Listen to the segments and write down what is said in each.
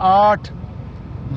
8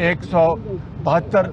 172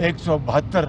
172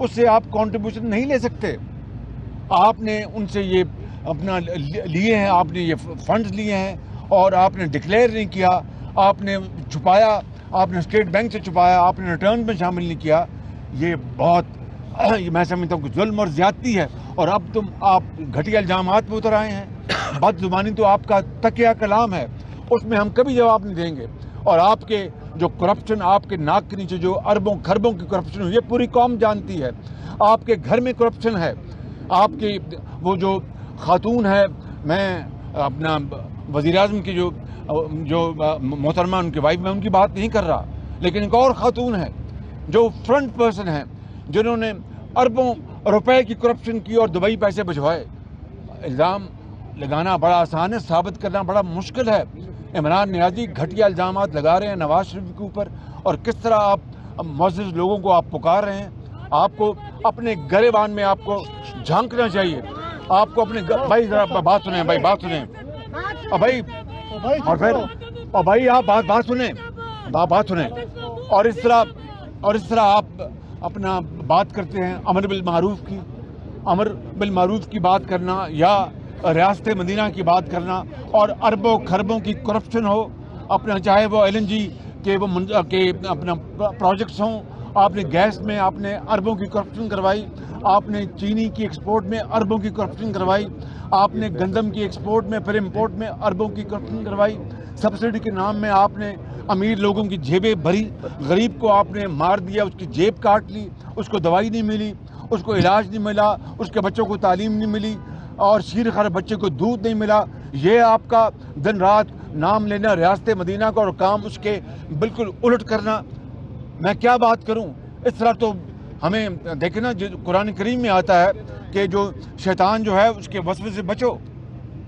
اس سے آپ کنٹریبیوشن نہیں لے سکتے. آپ نے ان سے یہ اپنا لیے ہیں, آپ نے یہ فنڈز لیے ہیں اور آپ نے ڈکلیئر نہیں کیا, آپ نے چھپایا, آپ نے اسٹیٹ بینک سے چھپایا, آپ نے ریٹرن میں شامل نہیں کیا. یہ بہت میں سمجھتا ہوں کہ ظلم اور زیادتی ہے. اور اب آپ گھٹیا الزامات پہ اتر آئے ہیں. بد زبانی تو آپ کا تکیہ کلام ہے, اس میں ہم کبھی جواب نہیں دیں گے. اور آپ کے جو کرپشن, آپ کے ناک کے نیچے جو اربوں خربوں کی کرپشن ہے, یہ پوری قوم جانتی ہے. آپ کے گھر میں کرپشن ہے. آپ کی وہ جو خاتون ہے, میں اپنا وزیر اعظم کی جو محترمہ ان کی وائف, میں ان کی بات نہیں کر رہا, لیکن ایک اور خاتون ہے جو فرنٹ پرسن ہیں, جنہوں نے اربوں روپے کی کرپشن کی اور دبئی پیسے بھجوائے. الزام لگانا بڑا آسان ہے, ثابت کرنا بڑا مشکل ہے. عمران نیازی گھٹیا الزامات لگا رہے ہیں نواز شریف کے اوپر, اور کس طرح آپ معزز لوگوں کو آپ پکار رہے ہیں. آپ کو اپنے گریبان میں آپ کو جھانکنا چاہیے. آپ کو اپنے بھائی ذرا بات سنیں, بھائی بات سنیں, بھائی, اور پھر بھائی آپ بات سنیں, بات سنیں. اور اس طرح آپ اپنا بات کرتے ہیں امر بالمعروف کی بات کرنا, یا ریاست مدینہ کی بات کرنا, اور اربوں خربوں کی کرپشن ہو اپنا, چاہے وہ LNG کے اپنا پروجیکٹس ہوں. آپ نے گیس میں آپ نے اربوں کی کرپشن کروائی, آپ نے چینی کی ایکسپورٹ میں اربوں کی کرپشن کروائی, آپ نے گندم کی ایکسپورٹ میں پھر امپورٹ میں اربوں کی کرپشن کروائی. سبسڈی کے نام میں آپ نے امیر لوگوں کی جیبیں بھری, غریب کو آپ نے مار دیا, اس کی جیب کاٹ لی, اس کو دوائی نہیں ملی, اس کو علاج نہیں ملا, اس کے بچوں کو تعلیم نہیں ملی, اور شیر خر بچے کو دودھ نہیں ملا. یہ آپ کا دن رات نام لینا ریاست مدینہ کا, اور کام اس کے بالکل الٹ کرنا. میں کیا بات کروں. اس طرح تو ہمیں دیکھیں نا, جو قرآن کریم میں آتا ہے کہ جو شیطان جو ہے اس کے وسوسے سے بچو.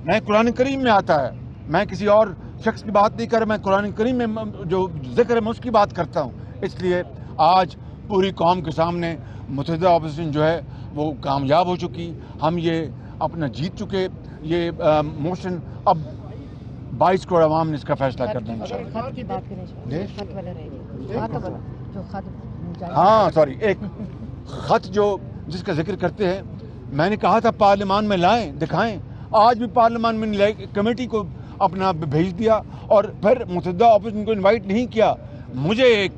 میں قرآن کریم میں آتا ہے, میں کسی اور شخص کی بات نہیں کر رہا, میں قرآن کریم میں جو ذکر ہے میں اس کی بات کرتا ہوں. اس لیے آج پوری قوم کے سامنے متحدہ اپوزیشن جو ہے وہ کامیاب ہو چکی. ہم یہ اپنا جیت چکے. یہ موشن اب 22 کروڑ عوام نے اس کا فیصلہ کرنا ہے. ہاں سوری, ایک خط جس کا ذکر کرتے ہیں, میں نے کہا تھا پارلیمان میں لائیں, دکھائیں. آج بھی پارلیمان میں کمیٹی کو اپنا بھیج دیا, اور پھر متحدہ اپوزیشن کو انوائٹ نہیں کیا. مجھے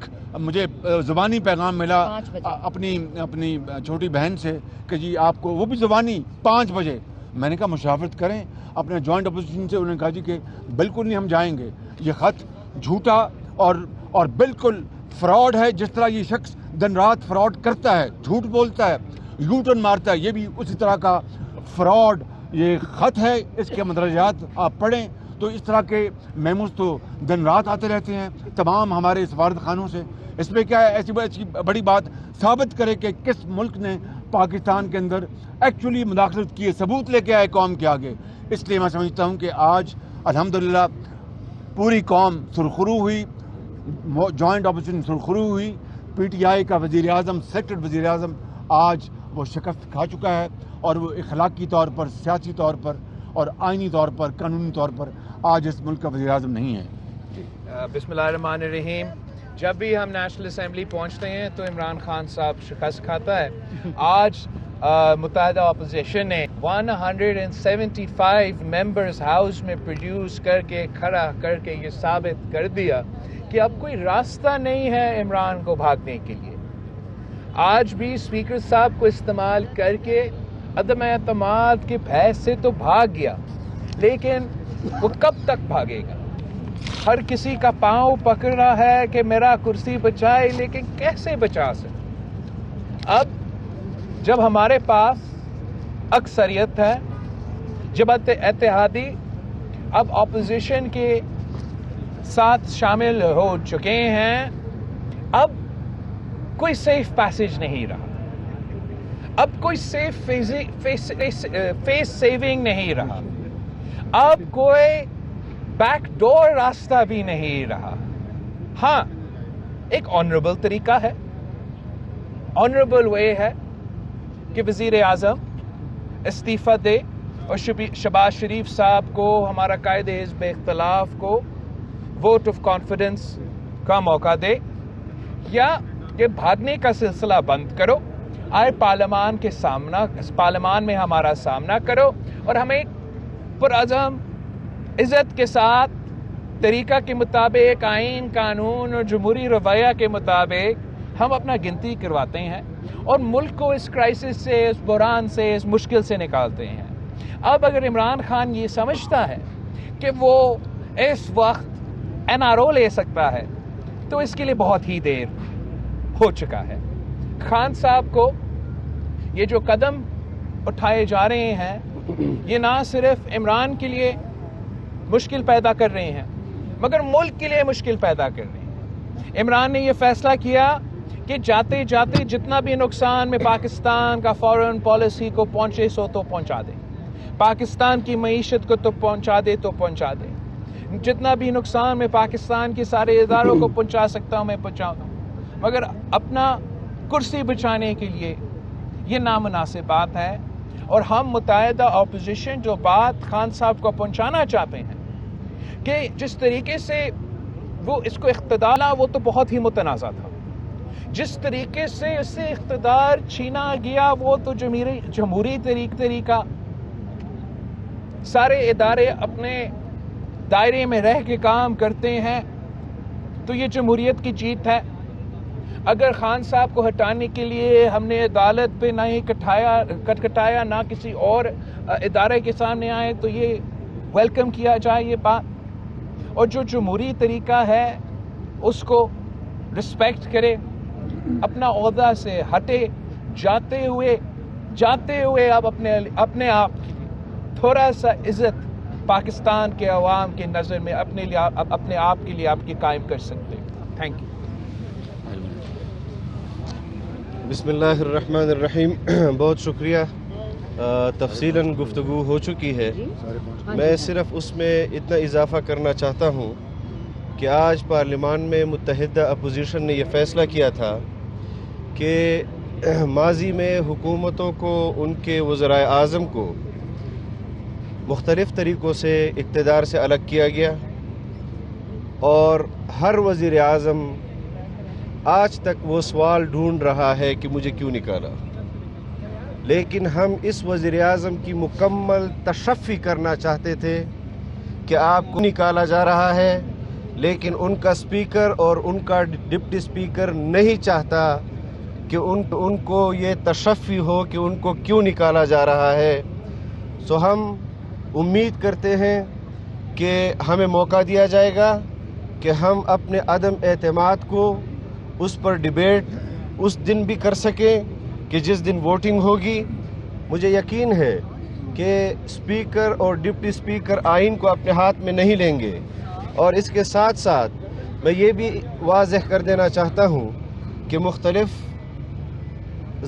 زبانی پیغام ملا اپنی چھوٹی بہن سے کہ جی آپ کو, وہ بھی زبانی 5 بجے. میں نے کہا مشاورت کریں اپنے جوائنٹ اپوزیشن سے. انہوں نے کہا جی کہ بالکل نہیں, ہم جائیں گے. یہ خط جھوٹا اور بالکل فراڈ ہے. جس طرح یہ شخص دن رات فراڈ کرتا ہے, جھوٹ بولتا ہے, یو ٹرن مارتا ہے, یہ بھی اسی طرح کا فراڈ یہ خط ہے. اس کے مدرجات آپ پڑھیں تو اس طرح کے میموز تو دن رات آتے رہتے ہیں تمام ہمارے سفارت خانوں سے. اس میں کیا ہے, ایسی بڑی بات ثابت کرے کہ کس ملک نے پاکستان کے اندر ایکچولی مداخلت کی ہے, ثبوت لے کے آئے قوم کے آگے. اس لیے میں سمجھتا ہوں کہ آج الحمدللہ پوری قوم سرخرو ہوئی, جوائنٹ اپوزیشن سرخرو ہوئی. PTI کا وزیر اعظم, سلیکٹڈ وزیر اعظم آج وہ شکست کھا چکا ہے, اور وہ اخلاقی طور پر, سیاسی طور پر, اور آئینی طور پر, قانونی طور پر آج اس ملک کا وزیر اعظم نہیں ہے. بسم اللہ الرحمن الرحیم. جب بھی ہم نیشنل اسمبلی پہنچتے ہیں تو عمران خان صاحب شکست کھاتا ہے. آج متحدہ اپوزیشن نے 175 ممبرز ہاؤس میں پروڈیوس کر کے کھڑا کر کے یہ ثابت کر دیا کہ اب کوئی راستہ نہیں ہے عمران کو بھاگنے کے لیے. آج بھی اسپیکر صاحب کو استعمال کر کے عدم اعتماد کے بحث سے تو بھاگ گیا, لیکن وہ کب تک بھاگے گا؟ ہر کسی کا پاؤں پکڑ رہا ہے کہ میرا کرسی بچائے, لیکن کیسے بچا سکے؟ اب جب ہمارے پاس اکثریت ہے, جماعت اتحادی اب اپوزیشن کے ساتھ شامل ہو چکے ہیں, اب کوئی سیف پیسج نہیں رہا, اب کوئی سیف فیس سیونگ نہیں رہا, اب کوئی بیک ڈور راستہ بھی نہیں رہا. ہاں, ایک آنریبل طریقہ ہے, آنریبل وے ہے کہ وزیر اعظم استعفیٰ دے اور شہباز شریف صاحب کو, ہمارا قائد حزب اختلاف کو ووٹ آف کانفیڈنس کا موقع دے, یا یہ بھاگنے کا سلسلہ بند کرو. آئے پارلیمان میں ہمارا سامنا کرو اور ہمیں پرعزم عزت کے ساتھ طریقہ کے مطابق آئین قانون اور جمہوری رویہ کے مطابق ہم اپنا گنتی کرواتے ہیں اور ملک کو اس کرائسس سے، اس بحران سے، اس مشکل سے نکالتے ہیں۔ اب اگر عمران خان یہ سمجھتا ہے کہ وہ اس وقت NRO لے سکتا ہے تو اس کے لیے بہت ہی دیر ہو چکا ہے۔ خان صاحب کو یہ جو قدم اٹھائے جا رہے ہیں یہ نہ صرف عمران کے لیے مشکل پیدا کر رہے ہیں مگر ملک کے لیے مشکل پیدا کر رہے ہیں۔ عمران نے یہ فیصلہ کیا کہ جاتے جاتے جتنا بھی نقصان میں پاکستان کا فورن پالیسی کو پہنچے سو تو پہنچا دے، پاکستان کی معیشت کو تو پہنچا دے تو پہنچا دے، جتنا بھی نقصان میں پاکستان کے سارے اداروں کو پہنچا سکتا ہوں میں پہنچاؤں گا، مگر اپنا کرسی بچانے کے لیے یہ نامناسب بات ہے۔ اور ہم متحدہ اپوزیشن جو بات خان صاحب کو پہنچانا چاہتے ہیں کہ جس طریقے سے وہ اس کو اقتدار لا وہ تو بہت ہی متنازع تھا، جس طریقے سے اس سے اقتدار چھینا گیا وہ تو جمہوری طریقہ، سارے ادارے اپنے دائرے میں رہ کے کام کرتے ہیں تو یہ جمہوریت کی جیت ہے۔ اگر خان صاحب کو ہٹانے کے لیے ہم نے عدالت پہ نہ ہی کٹکھٹایا نہ کسی اور ادارے کے سامنے آئے تو یہ ویلکم کیا جائے یہ بات، اور جو جمہوری طریقہ ہے اس کو رسپیکٹ کرے، اپنا عہدہ سے ہٹے، جاتے ہوئے اب اپنے آپ کے لیے تھوڑا سا عزت پاکستان کے عوام کے نظر میں اپنے آپ کے لیے آپ کی قائم کر سکتے ہیں۔ Thank you. بسم اللہ الرحمن الرحیم۔ بہت شکریہ، تفصیلاً گفتگو ہو چکی ہے، میں صرف اس میں اتنا اضافہ کرنا چاہتا ہوں کہ آج پارلیمان میں متحدہ اپوزیشن نے یہ فیصلہ کیا تھا کہ ماضی میں حکومتوں کو، ان کے وزرائے اعظم کو مختلف طریقوں سے اقتدار سے الگ کیا گیا اور ہر وزیر اعظم آج تک وہ سوال ڈھونڈ رہا ہے کہ مجھے کیوں نکالا، لیکن ہم اس وزیر اعظم کی مکمل تشفی کرنا چاہتے تھے کہ آپ کو نکالا جا رہا ہے، لیکن ان کا اسپیکر اور ان کا ڈپٹی اسپیکر نہیں چاہتا کہ ان کو یہ تشفی ہو کہ ان کو کیوں نکالا جا رہا ہے۔ سو ہم امید کرتے ہیں کہ ہمیں موقع دیا جائے گا کہ ہم اپنے عدم اعتماد کو اس پر ڈیبیٹ اس دن بھی کر سکیں کہ جس دن ووٹنگ ہوگی۔ مجھے یقین ہے کہ اسپیکر اور ڈپٹی اسپیکر آئین کو اپنے ہاتھ میں نہیں لیں گے، اور اس کے ساتھ ساتھ میں یہ بھی واضح کر دینا چاہتا ہوں کہ مختلف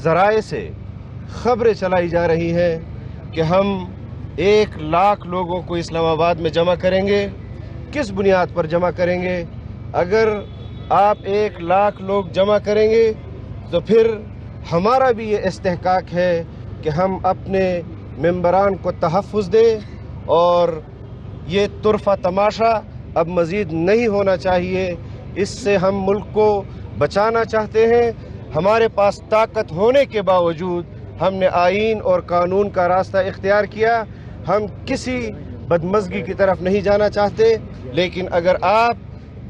ذرائع سے خبریں چلائی جا رہی ہیں کہ ہم 1,00,000 لوگوں کو اسلام آباد میں جمع کریں گے۔ کس بنیاد پر جمع کریں گے؟ اگر آپ 1,00,000 لوگ جمع کریں گے تو پھر ہمارا بھی یہ استحقاق ہے کہ ہم اپنے ممبران کو تحفظ دیں، اور یہ طرفہ تماشا اب مزید نہیں ہونا چاہیے۔ اس سے ہم ملک کو بچانا چاہتے ہیں۔ ہمارے پاس طاقت ہونے کے باوجود ہم نے آئین اور قانون کا راستہ اختیار کیا۔ ہم کسی بدمزگی کی طرف نہیں جانا چاہتے، لیکن اگر آپ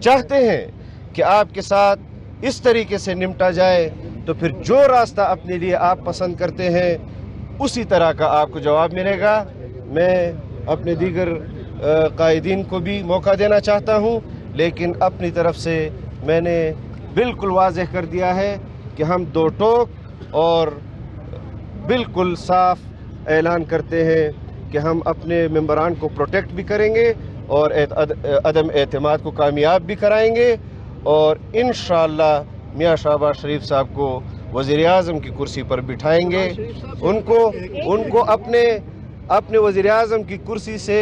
چاہتے ہیں کہ آپ کے ساتھ اس طریقے سے نمٹا جائے تو پھر جو راستہ اپنے لیے آپ پسند کرتے ہیں اسی طرح کا آپ کو جواب ملے گا۔ میں اپنے دیگر قائدین کو بھی موقع دینا چاہتا ہوں، لیکن اپنی طرف سے میں نے بالکل واضح کر دیا ہے کہ ہم دو ٹوک اور بالکل صاف اعلان کرتے ہیں کہ ہم اپنے ممبران کو پروٹیکٹ بھی کریں گے اور عدم اعتماد کو کامیاب بھی کرائیں گے، اور انشاءاللہ میاں شہباز شریف صاحب کو وزیر اعظم کی کرسی پر بٹھائیں گے۔ ان کو اپنے وزیر اعظم کی کرسی سے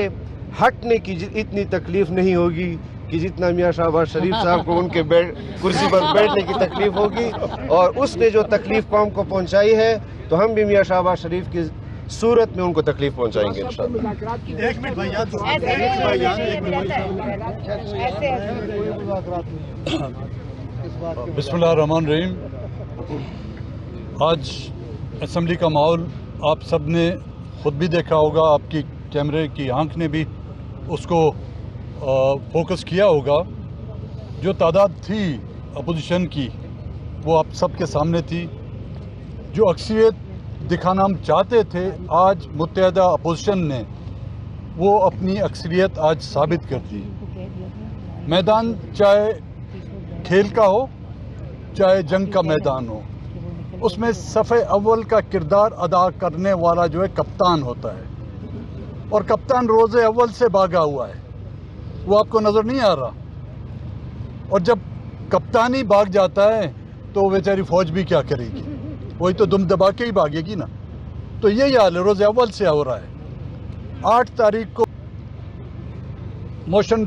ہٹنے کی اتنی تکلیف نہیں ہوگی کہ جتنا میاں شہباز شریف صاحب کو ان کے کرسی پر بیٹھنے کی تکلیف ہوگی، اور اس نے جو تکلیف قوم کو پہنچائی ہے تو ہم بھی میاں شہباز شریف کی صورت میں ان کو تکلیف پہنچائیں گے انشاءاللہ۔ بسم اللہ الرحمن الرحیم۔ آج اسمبلی کا ماحول آپ سب نے خود بھی دیکھا ہوگا, آپ کی کیمرے کی آنکھ نے بھی اس کو فوکس کیا ہوگا. جو تعداد تھی اپوزیشن کی وہ آپ سب کے سامنے تھی. جو اکثریت دکھانا ہم چاہتے تھے, آج متحدہ اپوزیشن نے وہ اپنی اکثریت آج ثابت کر دی. میدان چاہے کھیل کا ہو چاہے جنگ کا میدان ہو, اس میں صف اول کا کردار ادا کرنے والا جو ہے کپتان ہوتا ہے, اور کپتان روز اول سے بھاگا ہوا ہے. وہ آپ کو نظر نہیں آ رہا, اور جب کپتان ہی بھاگ جاتا ہے تو بیچاری فوج بھی کیا کرے گی, وہی تو دم دبا کے ہی بھاگے گی نا. تو یہی حال ہے, روز اول سے ہو رہا ہے. 8 تاریخ کو موشن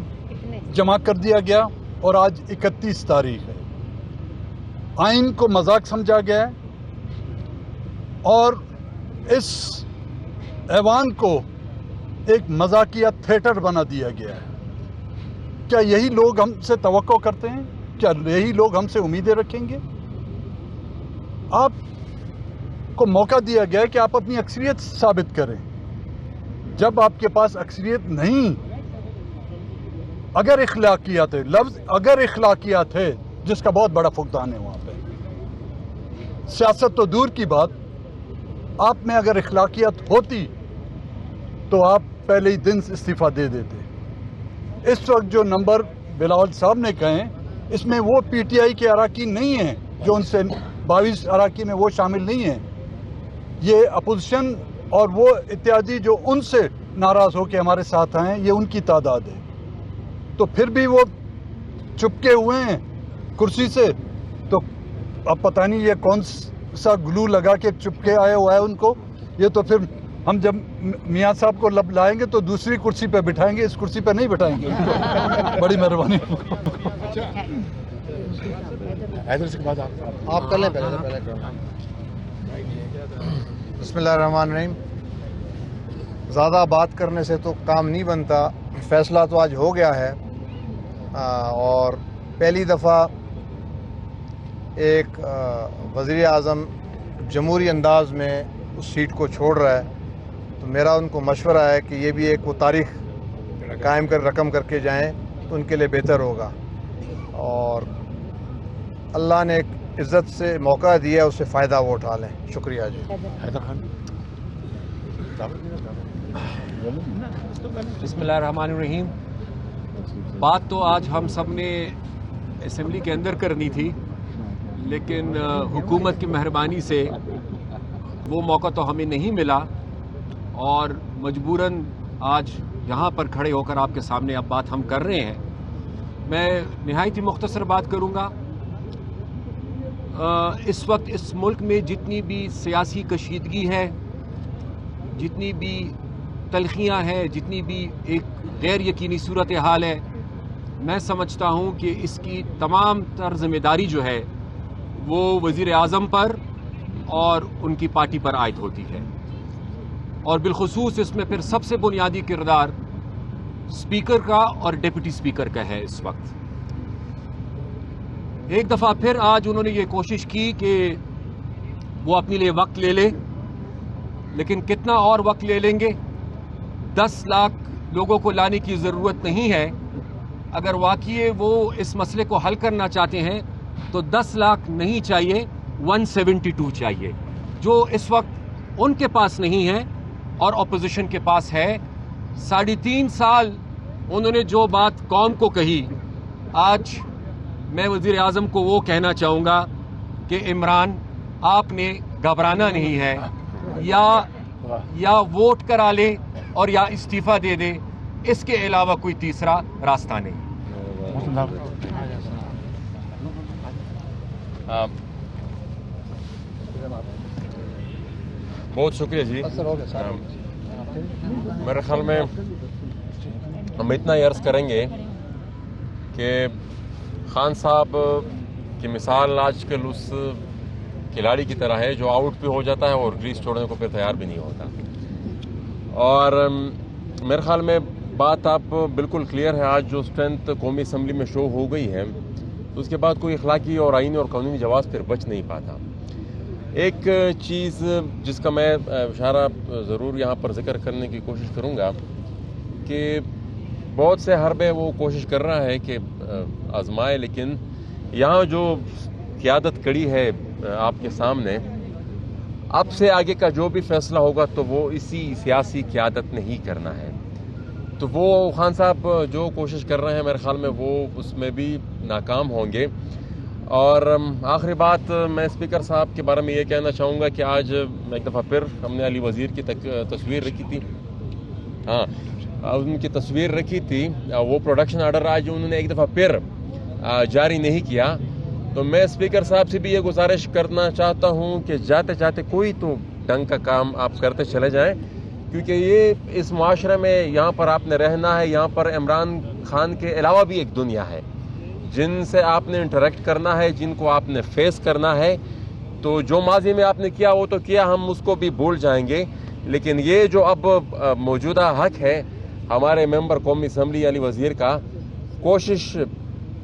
جمع کر دیا گیا اور آج 31 تاریخ ہے. آئین کو مذاق سمجھا گیا ہے اور اس ایوان کو ایک مذاقیہ تھیٹر بنا دیا گیا ہے. کیا یہی لوگ ہم سے توقع کرتے ہیں؟ کیا یہی لوگ ہم سے امیدیں رکھیں گے؟ آپ کو موقع دیا گیا ہے کہ آپ اپنی اکثریت ثابت کریں. جب آپ کے پاس اکثریت نہیں, اگر اخلاقیات ہے, لفظ اگر اخلاقیات ہے, جس کا بہت بڑا فقدان ہے وہاں پہ, سیاست تو دور کی بات, آپ میں اگر اخلاقیات ہوتی تو آپ پہلے ہی دن استعفیٰ دے دیتے. اس وقت جو نمبر بلاول صاحب نے کہے, اس میں وہ پی ٹی آئی کے اراکین نہیں ہیں جو ان سے 22 اراکین میں وہ شامل نہیں ہیں. یہ اپوزیشن اور وہ اتحادی جو ان سے ناراض ہو کے ہمارے ساتھ آئے ہیں, یہ ان کی تعداد ہے. تو پھر بھی وہ چپکے ہوئے ہیں کرسی سے. تو اب پتہ نہیں یہ کون سا گلو لگا کے چپکے آئے ہوا ہے ان کو. یہ تو پھر ہم جب میاں صاحب کو لب لائیں گے تو دوسری کرسی پہ بٹھائیں گے, اس کرسی پہ نہیں بٹھائیں گے. بڑی مہربانی. آپ کر لیں پہلے. بسم اللہ الرحمن الرحیم. زیادہ بات کرنے سے تو کام نہیں بنتا. فیصلہ تو آج ہو گیا ہے, اور پہلی دفعہ ایک وزیر اعظم جمہوری انداز میں اس سیٹ کو چھوڑ رہا ہے. تو میرا ان کو مشورہ ہے کہ یہ بھی ایک وہ تاریخ قائم کر رقم کر کے جائیں تو ان کے لیے بہتر ہوگا. اور اللہ نے ایک عزت سے موقع دیا ہے, اس سے فائدہ وہ اٹھا لیں. شکریہ جی. بسم اللہ الرحمن الرحیم. بات تو آج ہم سب نے اسمبلی کے اندر کرنی تھی, لیکن حکومت کی مہربانی سے وہ موقع تو ہمیں نہیں ملا, اور مجبوراً آج یہاں پر کھڑے ہو کر آپ کے سامنے اب بات ہم کر رہے ہیں. میں نہایت ہی مختصر بات کروں گا. اس وقت اس ملک میں جتنی بھی سیاسی کشیدگی ہے, جتنی بھی تلخیاں ہیں, جتنی بھی ایک غیر یقینی صورتحال ہے, میں سمجھتا ہوں کہ اس کی تمام تر ذمہ داری جو ہے وہ وزیر اعظم پر اور ان کی پارٹی پر عائد ہوتی ہے. اور بالخصوص اس میں پھر سب سے بنیادی کردار اسپیکر کا اور ڈپٹی اسپیکر کا ہے. اس وقت ایک دفعہ پھر آج انہوں نے یہ کوشش کی کہ وہ اپنے لیے وقت لے لے, لیکن کتنا اور وقت لے لیں گے؟ 10 لاکھ لوگوں کو لانے کی ضرورت نہیں ہے. اگر واقعی وہ اس مسئلے کو حل کرنا چاہتے ہیں تو 10 لاکھ نہیں چاہیے, 172 چاہیے, جو اس وقت ان کے پاس نہیں ہے اور اپوزیشن کے پاس ہے. 3.5 سال انہوں نے جو بات قوم کو کہی, آج میں وزیر اعظم کو وہ کہنا چاہوں گا کہ عمران, آپ نے گھبرانا نہیں ہے, یا ووٹ کرا لے اور یا استعفیٰ دے دے, اس کے علاوہ کوئی تیسرا راستہ نہیں. بہت شکریہ جی. میرے خیال میں ہم اتنا ہی عرض کریں گے کہ خان صاحب کی مثال آج کل اس کھلاڑی کی طرح ہے جو آؤٹ پہ ہو جاتا ہے اور گریز چھوڑنے کو پھر تیار بھی نہیں ہوتا. اور میرے خیال میں بات آپ بالکل کلیئر ہے. آج جو اسٹرینتھ قومی اسمبلی میں شو ہو گئی ہے, تو اس کے بعد کوئی اخلاقی اور آئینی اور قانونی جواز پھر بچ نہیں پاتا. ایک چیز جس کا میں اشارہ ضرور یہاں پر ذکر کرنے کی کوشش کروں گا کہ بہت سے حربے وہ کوشش کر رہا ہے کہ آزمائے، لیکن یہاں جو قیادت کڑی ہے آپ کے سامنے، اب سے آگے کا جو بھی فیصلہ ہوگا تو وہ اسی سیاسی قیادت نے ہی کرنا ہے. تو وہ خان صاحب جو کوشش کر رہے ہیں میرے خیال میں وہ اس میں بھی ناکام ہوں گے. اور آخری بات میں اسپیکر صاحب کے بارے میں یہ کہنا چاہوں گا کہ آج ایک دفعہ پھر ہم نے علی وزیر کی تصویر رکھی تھی، ان کی تصویر رکھی تھی، وہ پروڈکشن آرڈر آج انہوں نے ایک دفعہ پھر جاری نہیں کیا. تو میں اسپیکر صاحب سے بھی یہ گزارش کرنا چاہتا ہوں کہ جاتے جاتے کوئی تو ڈنگ کا کام آپ کرتے چلے جائیں، کیونکہ یہ اس معاشرے میں یہاں پر آپ نے رہنا ہے. یہاں پر عمران خان کے علاوہ بھی ایک دنیا ہے جن سے آپ نے انٹریکٹ کرنا ہے، جن کو آپ نے فیس کرنا ہے. تو جو ماضی میں آپ نے کیا وہ تو کیا، ہم اس کو بھی بھول جائیں گے، لیکن یہ جو اب موجودہ حق ہے ہمارے ممبر قومی اسمبلی علی وزیر کا، کوشش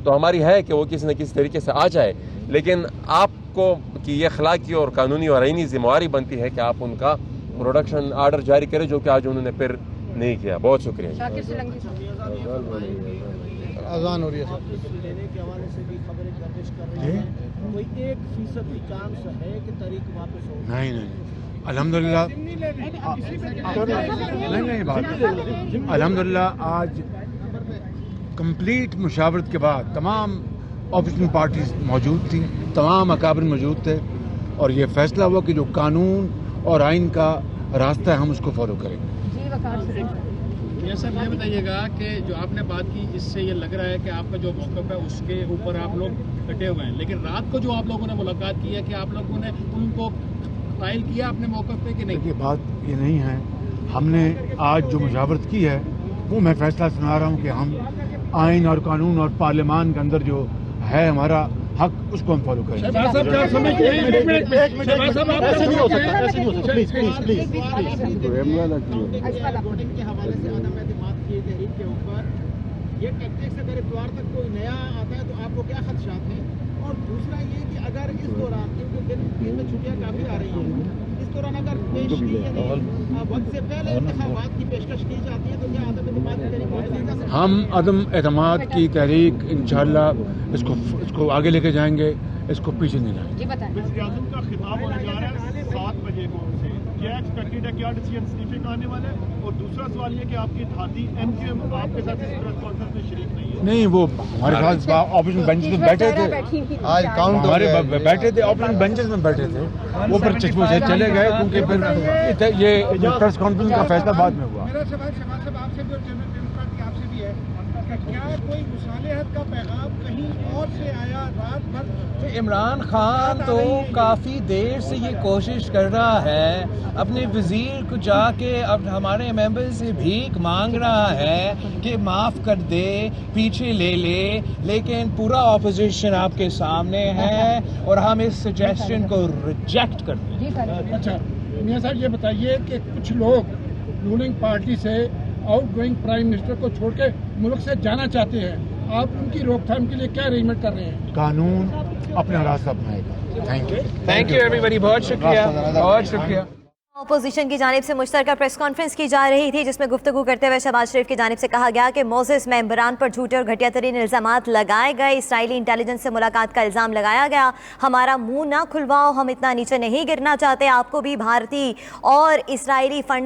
تو ہماری ہے کہ وہ کسی نہ کسی طریقے سے آ جائے، لیکن آپ کو کی یہ اخلاقی اور قانونی اور آئینی ذمہ داری بنتی ہے کہ آپ ان کا پروڈکشن آرڈر جاری کریں، جو کہ آج انہوں نے پھر نہیں کیا. بہت شکریہ. اذان ہو رہی ہے نہیں الحمدللہ الحمدللہ آج کمپلیٹ مشاورت کے بعد تمام اپوزیشن پارٹیز موجود تھیں، تمام اکابر موجود تھے، اور یہ فیصلہ ہوا کہ جو قانون اور آئین کا راستہ ہے ہم اس کو فالو کریں. یہ سر یہ بتائیے گا کہ جو آپ نے بات کی اس سے یہ لگ رہا ہے کہ آپ کا جو موقف ہے اس کے اوپر آپ لوگ ڈٹے ہوئے ہیں، لیکن رات کو جو آپ لوگوں نے ملاقات کی ہے کہ آپ لوگوں نے ان کو قائل کیا اپنے موقف پہ کہ نہیں؟ یہ بات یہ نہیں ہے، ہم نے آج جو مشاورت کی ہے وہ میں فیصلہ سنا رہا ہوں کہ ہم آئین اور قانون اور پارلیمان کے اندر جو ہے ہمارا حق اس کو ہم فالو کریں. یہ ٹیکٹکس اگر اتوار تک کوئی نیا آتا ہے تو آپ کو کیا خدشات ہیں؟ اور دوسرا یہ کہ اگر اس دوران کیونکہ دن میں چھٹیاں کافی آ رہی ہیں، اس دوران اگر پیش کی وقت سے پہلے انتخابات کی پیشکش کی جاتی ہے تو کیا عدم اعتماد کی تحریک؟ ہم عدم اعتماد کی تحریک انشاءاللہ اس کو آگے لے کے جائیں گے، اس کو پیچھے نہیں جائیں گے. وزیر اعظم کا خطاب ہونے جا رہا ہے 7 بجے سے، کیا ایکسپیکٹڈ ہے، کیا ڈیسیژن استعفے کا آنے والا ہے؟ اور دوسرا سوال یہ کہ آپ کی اتحادی ایم کیو ایم آپ کے ساتھ اس پریس کانفرنس میں شریک نہیں ہے؟ نہیں، وہ ہمارے ساتھ آپوزیشن بینچز میں بیٹھے تھے، آج کاؤنٹ ہمارے بیٹھے تھے آپوزیشن بینچز میں بیٹھے تھے، وہ پھر چشموں سے چلے گئے کیونکہ پھر یہ پریس کانفرنس کا فیصلہ بعد میں ہوا. میرا سوال شہباز صاحب آپ سے بھی اور جنرل ڈیموکریٹ آپ سے بھی ہے کہ کیا کوئی مصالحت کا پیغام کہیں اور سے آیا رات بھر؟ عمران خان تو کافی دیر سے یہ کوشش کر رہا ہے، اپنے وزیر کو جا کے اب ہمارے ممبر سے بھیک مانگ رہا ہے کہ معاف کر دے، پیچھے لے لے، لیکن پورا اپوزیشن آپ کے سامنے ہے اور ہم اس سجیشن کو ریجیکٹ کرتے ہیں. اچھا میاں صاحب یہ بتائیے کہ کچھ لوگ رولنگ پارٹی سے آؤٹ گوئنگ پرائم منسٹر کو چھوڑ کے ملک سے جانا چاہتے ہیں، آپ ان کی روک تھام کے لیے کیا ارینجمنٹ کر رہے ہیں؟ قانون اپنا راستہ اپنائے گا. تھینک یو ایوری بڑی، بہت شکریہ، بہت شکریہ. اپوزیشن کی جانب سے مشترکہ پریس کانفرنس کی جا رہی تھی جس میں گفتگو کرتے ہوئے شہباز شریف کی جانب سے کہا گیا کہ موزس ممبران پر جھوٹے اور گھٹیا ترین الزامات لگائے گئے، اسرائیلی انٹیلیجنس سے ملاقات کا الزام لگایا گیا. ہمارا منہ نہ کھلواؤ، ہم اتنا نیچے نہیں گرنا چاہتے، آپ کو بھی بھارتی اور اسرائیلی فنڈ